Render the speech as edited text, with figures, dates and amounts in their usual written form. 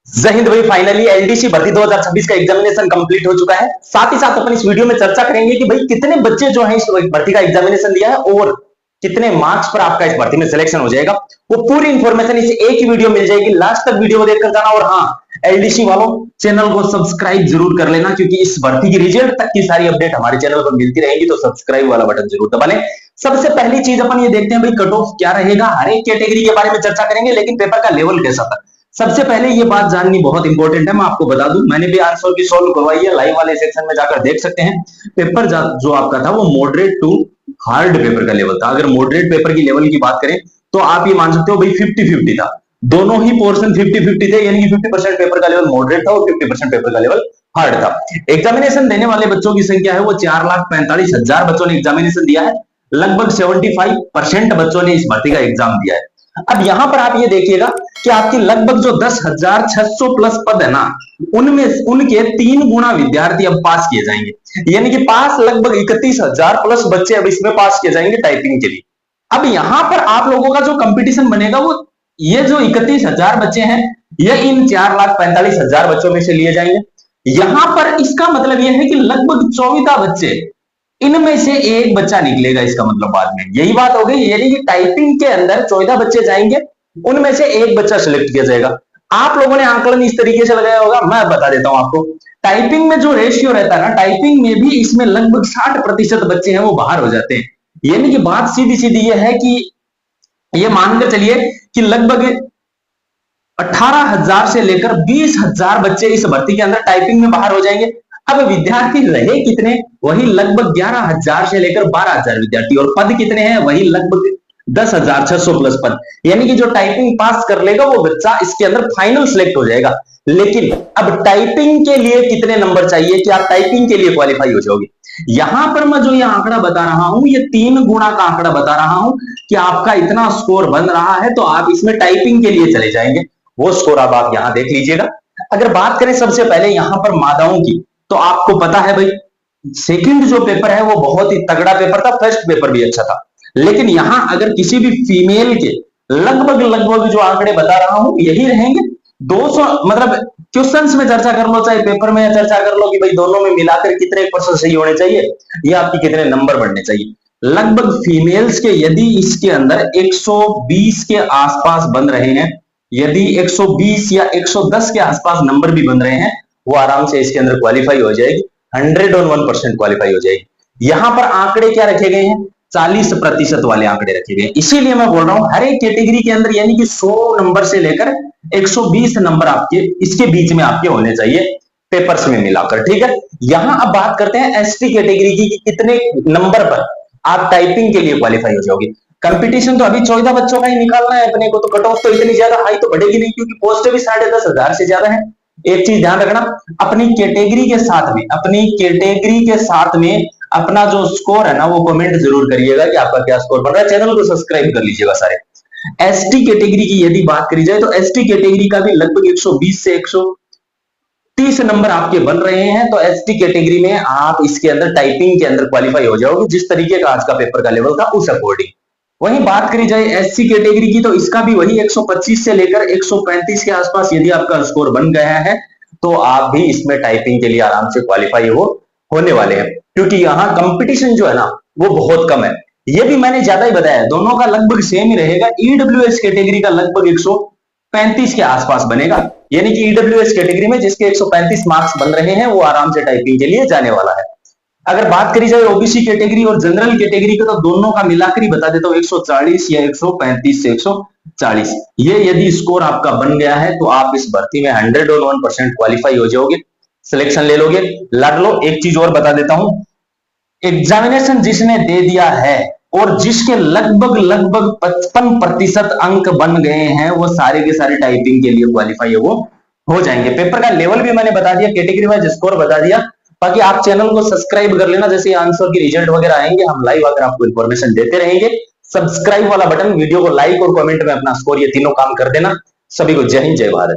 जय हिंद भाई। Finally LDC भर्ती 2026 का एग्जामिनेशन कंप्लीट हो चुका है। साथ ही साथ अपन इस वीडियो में चर्चा करेंगे कि भाई कितने बच्चे जो हैं इस भर्ती का एग्जामिनेशन दिया है और कितने मार्क्स पर आपका इस भर्ती में सिलेक्शन हो जाएगा। वो पूरी इंफॉर्मेशन इस एक ही वीडियो मिल जाएगी। लास्ट तक वीडियो को देखकर जाना। और हाँ, एलडीसी वालों चैनल को सब्सक्राइब जरूर कर लेना, क्योंकि इस भर्ती की रिजल्ट तक की सारी अपडेट हमारे चैनल पर मिलती रहेगी। तो सब्सक्राइब वाला बटन जरूर दबा लें। सबसे पहली चीज अपन ये देखते हैं भाई कट ऑफ क्या रहेगा। हर एक कैटेगरी के बारे में चर्चा करेंगे, लेकिन पेपर का लेवल कैसा था सबसे पहले ये बात जाननी बहुत इंपॉर्टेंट है। मैं आपको बता दूं, मैंने भी आंसर की सॉल्व करवाई है, लाइव वाले सेक्शन में जाकर देख सकते हैं। पेपर जो आपका था वो मॉडरेट टू हार्ड पेपर का लेवल था। अगर मॉडरेट पेपर की लेवल की बात करें तो आप ये मान सकते हो भाई 50-50 था। दोनों ही पोर्शन 50-50 थे, यानी कि 50% पेपर का लेवल मॉडरेट था और 50% पेपर का लेवल हार्ड था। एग्जामिनेशन देने वाले बच्चों की संख्या है वो 4,45,000 बच्चों ने एग्जामिनेशन दिया है। लगभग 75% बच्चों ने इस भर्ती का एग्जाम दिया है। अब यहां पर आप ये देखिएगा कि आपकी लगभग जो 10,600 प्लस पद है ना, उनमें उनके 3 गुना विद्यार्थी अब पास किए जाएंगे। यानी कि पास लगभग 31,000 प्लस बच्चे अब इसमें पास किए जाएंगे टाइपिंग के लिए। अब यहां पर आप लोगों का जो कंपटीशन बनेगा वो ये जो 31,000 बच्चे हैं ये इन 4,45,000 बच्चों में से लिए जाएंगे। यहां पर इसका मतलब यह है कि लगभग 24 बच्चे इनमें से एक बच्चा निकलेगा। इसका मतलब बाद में यही बात हो गई, यानी कि टाइपिंग के अंदर 14 बच्चे जाएंगे, उनमें से एक बच्चा सिलेक्ट किया जाएगा। आप लोगों ने आंकलन इस तरीके से लगाया होगा, मैं बता देता हूं आपको। टाइपिंग में जो रेशियो रहता है ना, टाइपिंग में भी इसमें लगभग 60% बच्चे हैं वो बाहर हो जाते हैं। यानी कि बात सीधी सीधी यह है कि ये मानकर चलिए कि लगभग 18,000 से लेकर 20,000 बच्चे इस भर्ती के अंदर टाइपिंग में बाहर हो जाएंगे। अब विद्यार्थी रहे कितने, वही लगभग 11,000 से लेकर 12,000 विद्यार्थी, और पद कितने हैं, वही लगभग 10,600 प्लस पद। यानी कि जो टाइपिंग पास कर लेगा वो बच्चा इसके अंदर फाइनल सिलेक्ट हो जाएगा। लेकिन अब टाइपिंग के लिए कितने नंबर चाहिए कि आप टाइपिंग के लिए क्वालिफाई हो जाओगे। यहां पर मैं जो ये आंकड़ा बता रहा हूं, ये 3 गुना का आंकड़ा बता रहा हूं कि आपका इतना स्कोर बन रहा है तो आप इसमें टाइपिंग के लिए चले जाएंगे। वो स्कोर अब आप यहां देख लीजिएगा। अगर बात करें सबसे पहले यहां पर मादाओं की, तो आपको पता है भाई सेकंड जो पेपर है वो बहुत ही तगड़ा पेपर था, फर्स्ट पेपर भी अच्छा था। लेकिन यहां अगर किसी भी फीमेल के लगभग लगभग जो आंकड़े बता रहा हूं यही रहेंगे। 200 मतलब क्वेश्चंस में चर्चा कर लो चाहे पेपर में चर्चा कर लो कि भाई दोनों में मिलाकर कितने % सही होने चाहिए या आपके कितने नंबर बढ़ने चाहिए। लगभग फीमेल्स के यदि इसके अंदर 120 के आसपास बन रहे हैं, यदि 120 या 110 के आसपास नंबर भी बन रहे हैं, वो आराम से इसके अंदर क्वालिफाई हो जाएगी। 101% क्वालिफाई हो जाएगी। यहां पर आंकड़े क्या रखे गए हैं, 40% वाले आंकड़े रखे गए हैं। इसीलिए मैं बोल रहा हूं हर एक कैटेगरी के अंदर यानी कि 100 नंबर से लेकर 120 नंबर आपके इसके बीच में आपके होने चाहिए पेपर्स में मिलाकर। ठीक है, यहां अब बात करते हैं एसटी कैटेगरी की कि कितने नंबर पर आप टाइपिंग के लिए क्वालिफाई हो जाओगे। कंपटीशन तो अभी 14 बच्चों का ही निकालना है अपने को, तो कट ऑफ तो इतनी ज्यादा हाई तो बढ़ेगी नहीं, क्योंकि पोस्ट भी 10,500 से ज्यादा है। एक चीज ध्यान रखना, अपनी कैटेगरी के साथ में अपना जो स्कोर है ना वो कमेंट जरूर करिएगा कि आपका क्या स्कोर बन रहा है। चैनल को सब्सक्राइब कर लीजिएगा सारे। एसटी कैटेगरी की यदि बात करी जाए तो एसटी कैटेगरी का भी लगभग 120 से 130 नंबर आपके बन रहे हैं। तो एसटी कैटेगरी में आप इसके अंदर टाइपिंग के अंदर क्वालिफाई हो जाओगे, जिस तरीके का आज का पेपर का लेवल था उस अकॉर्डिंग। वहीं बात करी जाए एससी कैटेगरी की, तो इसका भी वही 125 से लेकर 135 के आसपास यदि आपका स्कोर बन गया है तो आप भी इसमें टाइपिंग के लिए आराम से क्वालिफाई होने वाले हैं, क्योंकि यहाँ कंपटीशन जो है ना वो बहुत कम है। ये भी मैंने ज्यादा ही बताया, दोनों का लगभग सेम ही रहेगा। ईडब्ल्यूएस कैटेगरी का लगभग 135 के आसपास बनेगा, यानी कि ईडब्ल्यूएस कैटेगरी में जिसके 135 मार्क्स बन रहे हैं वो आराम से टाइपिंग के लिए जाने वाला है। अगर बात करी जाए ओबीसी कैटेगरी और जनरल कैटेगरी का, तो दोनों का मिलाकर ही बता देता हूं 140 या 135 से 140। ये यदि स्कोर आपका बन गया है तो आप इस भर्ती में 101% क्वालिफाई हो जाओगे, सिलेक्शन ले लोगे। लड़ लो। एक चीज और बता देता हूं, एग्जामिनेशन जिसने दे दिया है और जिसके लगभग लगभग 55% अंक बन गए हैं वो सारे के सारे टाइपिंग के लिए क्वालिफाई हो जाएंगे। पेपर का लेवल भी मैंने बता दिया, कैटेगरी वाइज स्कोर बता दिया। बाकी आप चैनल को सब्सक्राइब कर लेना, जैसे आंसर की रिजल्ट वगैरह आएंगे हम लाइव आकर आपको इन्फॉर्मेशन देते रहेंगे। सब्सक्राइब वाला बटन, वीडियो को लाइक और कमेंट में अपना स्कोर, ये तीनों काम कर देना। सभी को जय हिंद, जय भारत।